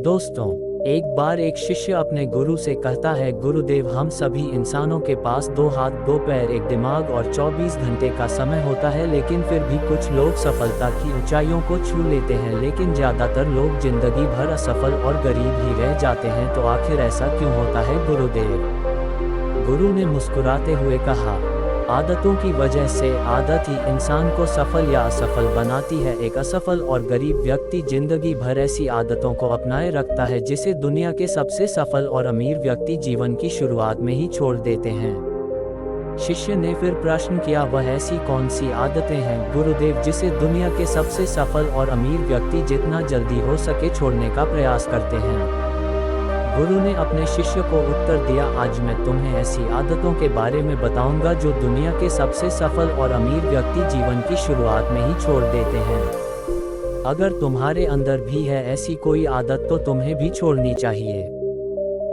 दोस्तों, एक बार एक शिष्य अपने गुरु से कहता है, गुरुदेव, हम सभी इंसानों के पास 2 हाथ 2 पैर, एक दिमाग और 24 घंटे का समय होता है, लेकिन फिर भी कुछ लोग सफलता की ऊंचाइयों को छू लेते हैं, लेकिन ज़्यादातर लोग जिंदगी भर असफल और गरीब ही रह जाते हैं। तो आखिर ऐसा क्यों होता है गुरुदेव? गुरु ने मुस्कुराते हुए कहा, आदतों की वजह से। आदत ही इंसान को सफल या असफल बनाती है। एक असफल और गरीब व्यक्ति जिंदगी भर ऐसी आदतों को अपनाए रखता है जिसे दुनिया के सबसे सफल और अमीर व्यक्ति जीवन की शुरुआत में ही छोड़ देते हैं। शिष्य ने फिर प्रश्न किया, वह ऐसी कौन सी आदतें हैं गुरुदेव जिसे दुनिया के सबसे सफल और अमीर व्यक्ति जितना जल्दी हो सके छोड़ने का प्रयास करते हैं? गुरु ने अपने शिष्य को उत्तर दिया, आज मैं तुम्हें ऐसी आदतों के बारे में बताऊंगा जो दुनिया के सबसे सफल और अमीर व्यक्ति जीवन की शुरुआत में ही छोड़ देते हैं। अगर तुम्हारे अंदर भी है ऐसी कोई आदत तो तुम्हें भी छोड़नी चाहिए।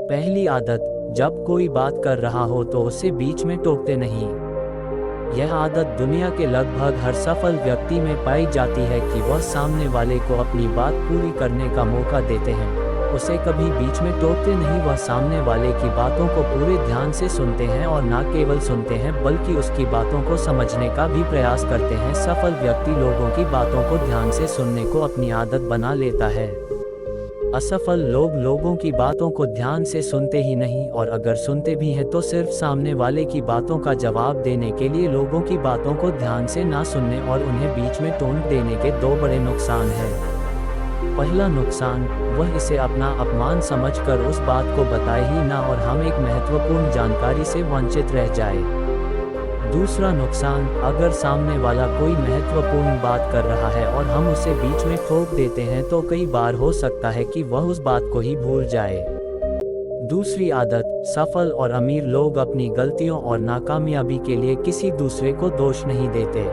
पहली आदत, जब कोई बात कर रहा हो तो उसे बीच में टोकते नहीं। यह आदत दुनिया के लगभग हर सफल व्यक्ति में पाई जाती है कि वह सामने वाले को अपनी बात पूरी करने का मौका देते हैं, उसे कभी बीच में टोकते नहीं। वह सामने वाले की बातों को पूरे ध्यान से सुनते हैं और न केवल सुनते हैं बल्कि उसकी बातों को समझने का भी प्रयास करते हैं। सफल व्यक्ति लोगों की बातों को ध्यान से सुनने को अपनी आदत बना लेता है। असफल लोग लोगों की बातों को ध्यान से सुनते ही नहीं, और अगर सुनते भी हैं तो सिर्फ सामने वाले की बातों का जवाब देने के लिए। लोगों की बातों को ध्यान से ना सुनने और उन्हें बीच में टोन देने के 2 बड़े नुकसान हैं। पहला नुकसान, वह इसे अपना अपमान समझकर उस बात को बताए ही ना और हम एक महत्वपूर्ण जानकारी से वंचित रह जाए। दूसरा नुकसान, अगर सामने वाला कोई महत्वपूर्ण बात कर रहा है और हम उसे बीच में टोक देते हैं तो कई बार हो सकता है कि वह उस बात को ही भूल जाए। दूसरी आदत, सफल और अमीर लोग अपनी गलतियों और नाकामयाबी के लिए किसी दूसरे को दोष नहीं देते।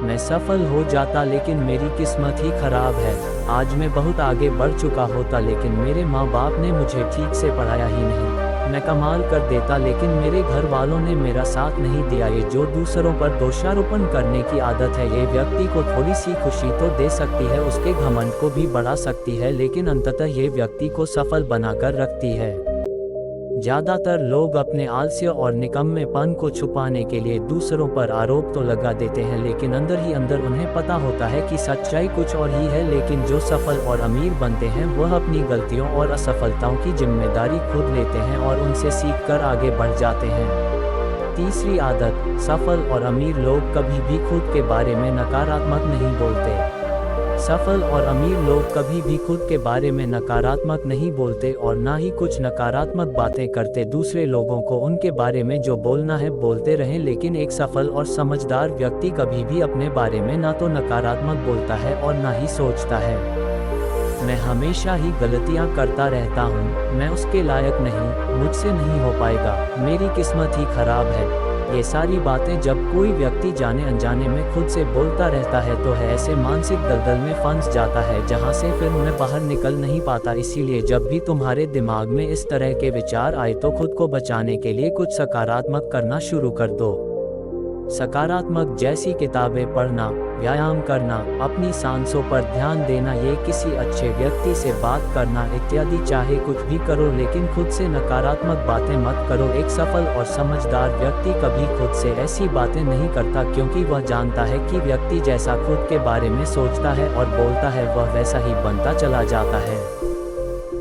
मैं सफल हो जाता लेकिन मेरी किस्मत ही खराब है। आज मैं बहुत आगे बढ़ चुका होता लेकिन मेरे माँ बाप ने मुझे ठीक से पढ़ाया ही नहीं। मैं कमाल कर देता लेकिन मेरे घर वालों ने मेरा साथ नहीं दिया। ये जो दूसरों पर दोषारोपण करने की आदत है, ये व्यक्ति को थोड़ी सी खुशी तो दे सकती है, उसके घमंड को भी बढ़ा सकती है, लेकिन अंततः ये व्यक्ति को सफल बनाकर रखती है। ज़्यादातर लोग अपने आलस्य और निकम्मेपन को छुपाने के लिए दूसरों पर आरोप तो लगा देते हैं, लेकिन अंदर ही अंदर उन्हें पता होता है कि सच्चाई कुछ और ही है। लेकिन जो सफल और अमीर बनते हैं वह अपनी गलतियों और असफलताओं की जिम्मेदारी खुद लेते हैं और उनसे सीखकर आगे बढ़ जाते हैं। तीसरी आदत, सफल और अमीर लोग कभी भी खुद के बारे में नकारात्मक नहीं बोलते। सफल और अमीर लोग कभी भी खुद के बारे में नकारात्मक नहीं बोलते और ना ही कुछ नकारात्मक बातें करते। दूसरे लोगों को उनके बारे में जो बोलना है बोलते रहें, लेकिन एक सफल और समझदार व्यक्ति कभी भी अपने बारे में ना तो नकारात्मक बोलता है और ना ही सोचता है, मैं हमेशा ही गलतियां करता रहता हूं, मैं उसके लायक नहीं, मुझसे नहीं हो पाएगा, मेरी किस्मत ही खराब है। ये सारी बातें जब कोई व्यक्ति जाने अनजाने में खुद से बोलता रहता है तो है ऐसे मानसिक दलदल में फंस जाता है जहां से फिर मैं बाहर निकल नहीं पाता। इसीलिए जब भी तुम्हारे दिमाग में इस तरह के विचार आए तो खुद को बचाने के लिए कुछ सकारात्मक करना शुरू कर दो। सकारात्मक जैसी किताबें पढ़ना, व्यायाम करना, अपनी सांसों पर ध्यान देना, ये किसी अच्छे व्यक्ति से बात करना इत्यादि। चाहे कुछ भी करो लेकिन खुद से नकारात्मक बातें मत करो। एक सफल और समझदार व्यक्ति कभी खुद से ऐसी बातें नहीं करता, क्योंकि वह जानता है कि व्यक्ति जैसा खुद के बारे में सोचता है और बोलता है वह वैसा ही बनता चला जाता है।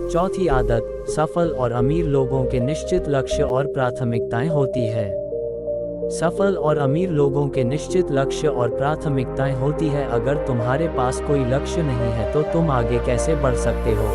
चौथी आदत, सफल और अमीर लोगों के निश्चित लक्ष्य और प्राथमिकताएं होती है। सफल और अमीर लोगों के निश्चित लक्ष्य और प्राथमिकताएं होती है। अगर तुम्हारे पास कोई लक्ष्य नहीं है तो तुम आगे कैसे बढ़ सकते हो?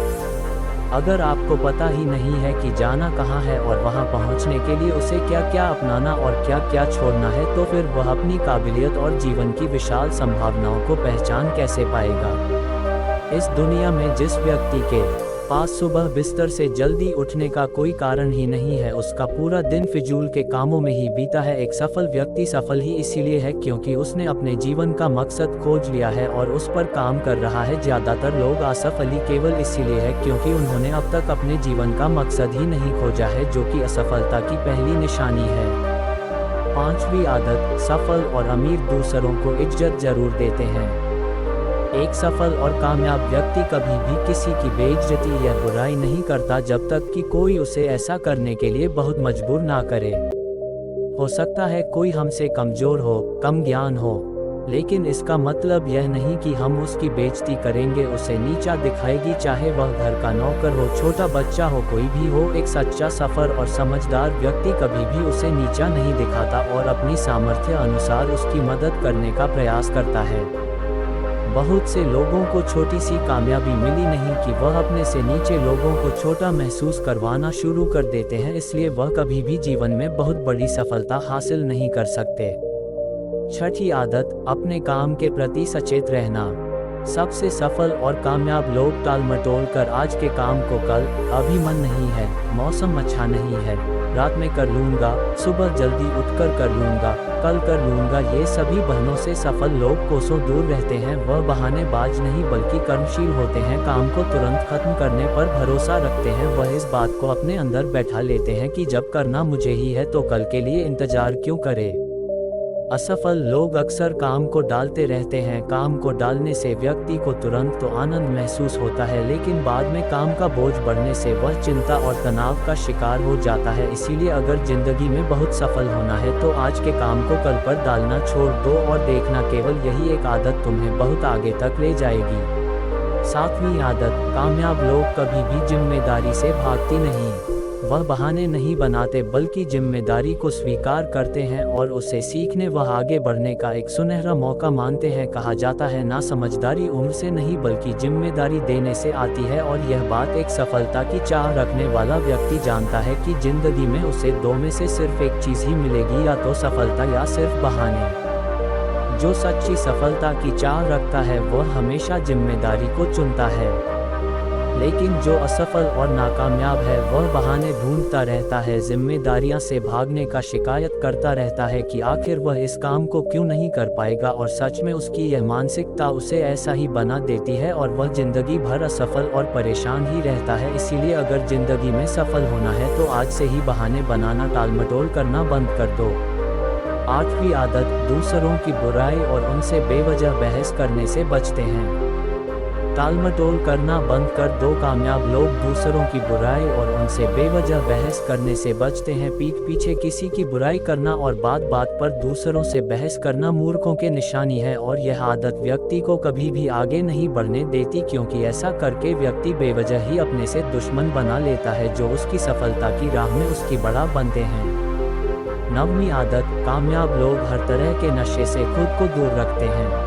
अगर आपको पता ही नहीं है कि जाना कहाँ है और वहाँ पहुँचने के लिए उसे क्या क्या अपनाना और क्या क्या छोड़ना है, तो फिर वह अपनी काबिलियत और जीवन की विशाल संभावनाओं को पहचान कैसे पाएगा? इस दुनिया में जिस व्यक्ति के पास सुबह बिस्तर से जल्दी उठने का कोई कारण ही नहीं है, उसका पूरा दिन फिजूल के कामों में ही बीता है। एक सफल व्यक्ति सफल ही इसीलिए है क्योंकि उसने अपने जीवन का मकसद खोज लिया है और उस पर काम कर रहा है। ज़्यादातर लोग असफल ही केवल इसीलिए है क्योंकि उन्होंने अब तक अपने जीवन का मकसद ही नहीं खोजा है, जो कि असफलता की पहली निशानी है। पांचवी आदत, सफल और अमीर दूसरों को इज्जत जरूर देते हैं। एक सफल और कामयाब व्यक्ति कभी भी किसी की बेइज्जती या बुराई नहीं करता जब तक कि कोई उसे ऐसा करने के लिए बहुत मजबूर ना करे। हो सकता है कोई हमसे कमजोर हो, कम ज्ञान हो, लेकिन इसका मतलब यह नहीं कि हम उसकी बेइज्जती करेंगे, उसे नीचा दिखाएगी, चाहे वह घर का नौकर हो, छोटा बच्चा हो, कोई भी हो। एक सच्चा सफल और समझदार व्यक्ति कभी भी उसे नीचा नहीं दिखाता और अपनी सामर्थ्य अनुसार उसकी मदद करने का प्रयास करता है। बहुत से लोगों को छोटी सी कामयाबी मिली नहीं कि वह अपने से नीचे लोगों को छोटा महसूस करवाना शुरू कर देते हैं, इसलिए वह कभी भी जीवन में बहुत बड़ी सफलता हासिल नहीं कर सकते। छठी आदत, अपने काम के प्रति सचेत रहना। सबसे सफल और कामयाब लोग टाल मटोल कर आज के काम को कल, अभी मन नहीं है, मौसम अच्छा नहीं है, रात में कर लूँगा, सुबह जल्दी उठकर कर लूँगा, कल कर लूँगा, ये सभी बहानों से सफल लोग कोसों दूर रहते हैं। वह बहानेबाज नहीं बल्कि कर्मशील होते हैं, काम को तुरंत खत्म करने पर भरोसा रखते हैं। वह इस बात को अपने अंदर बैठा लेते हैं कि जब करना मुझे ही है तो कल के लिए इंतजार क्यों करें। असफल लोग अक्सर काम को डालते रहते हैं। काम को डालने से व्यक्ति को तुरंत तो आनंद महसूस होता है, लेकिन बाद में काम का बोझ बढ़ने से वह चिंता और तनाव का शिकार हो जाता है। इसीलिए अगर जिंदगी में बहुत सफल होना है तो आज के काम को कल पर डालना छोड़ दो और देखना, केवल यही एक आदत तुम्हें बहुत आगे तक ले जाएगी। सातवीं आदत, कामयाब लोग कभी भी जिम्मेदारी से भागती नहीं। वह बहाने नहीं बनाते बल्कि जिम्मेदारी को स्वीकार करते हैं और उसे सीखने व आगे बढ़ने का एक सुनहरा मौका मानते हैं। कहा जाता है ना, समझदारी उम्र से नहीं बल्कि जिम्मेदारी देने से आती है, और यह बात एक सफलता की चाह रखने वाला व्यक्ति जानता है कि जिंदगी में उसे दो में से सिर्फ एक चीज ही मिलेगी, या तो सफलता या सिर्फ बहाने। जो सच्ची सफलता की चाह रखता है वह हमेशा जिम्मेदारी को चुनता है, लेकिन जो असफल और नाकामयाब है वह बहाने ढूंढता रहता है, जिम्मेदारियां से भागने का शिकायत करता रहता है कि आखिर वह इस काम को क्यों नहीं कर पाएगा, और सच में उसकी यह मानसिकता उसे ऐसा ही बना देती है और वह जिंदगी भर असफल और परेशान ही रहता है। इसीलिए अगर जिंदगी में सफल होना है तो आज से ही बहाने बनाना, टालमटोल करना बंद कर दो। आठवीं आदत, दूसरों की बुराई और उनसे बेवजह बहस करने से बचते हैं। टालमटोल करना बंद कर दो। कामयाब लोग दूसरों की बुराई और उनसे बेवजह बहस करने से बचते हैं। पीठ पीछे किसी की बुराई करना और बात बात पर दूसरों से बहस करना मूर्खों की निशानी है, और यह आदत व्यक्ति को कभी भी आगे नहीं बढ़ने देती, क्योंकि ऐसा करके व्यक्ति बेवजह ही अपने से दुश्मन बना लेता है जो उसकी सफलता की राह में उसकी बड़ा बनते हैं। नववीं आदत, कामयाब लोग हर तरह के नशे से खुद को दूर रखते हैं।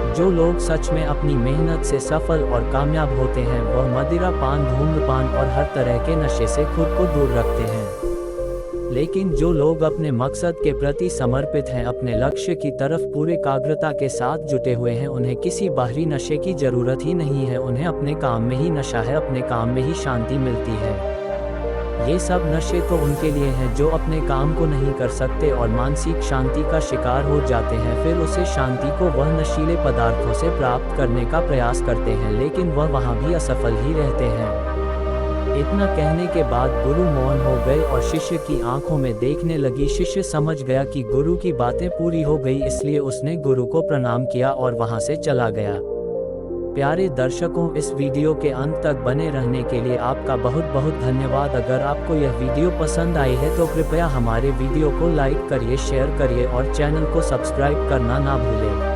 जो लोग सच में अपनी मेहनत से सफल और कामयाब होते हैं वह मदिरा पान, धूम्रपान और हर तरह के नशे से खुद को दूर रखते हैं। लेकिन जो लोग अपने मकसद के प्रति समर्पित हैं, अपने लक्ष्य की तरफ पूरे एकाग्रता के साथ जुटे हुए हैं, उन्हें किसी बाहरी नशे की जरूरत ही नहीं है। उन्हें अपने काम में ही नशा है, अपने काम में ही शांति मिलती है। ये सब नशे तो उनके लिए हैं जो अपने काम को नहीं कर सकते और मानसिक शांति का शिकार हो जाते हैं। फिर उसे शांति को वह नशीले पदार्थों से प्राप्त करने का प्रयास करते हैं, लेकिन वह वहाँ भी असफल ही रहते हैं। इतना कहने के बाद गुरु मौन हो गए और शिष्य की आंखों में देखने लगी। शिष्य समझ गया कि गुरु की बातें पूरी हो गई, इसलिए उसने गुरु को प्रणाम किया और वहाँ से चला गया। प्यारे दर्शकों, इस वीडियो के अंत तक बने रहने के लिए आपका बहुत बहुत धन्यवाद। अगर आपको यह वीडियो पसंद आई है तो कृपया हमारे वीडियो को लाइक करिए, शेयर करिए और चैनल को सब्सक्राइब करना ना भूलें।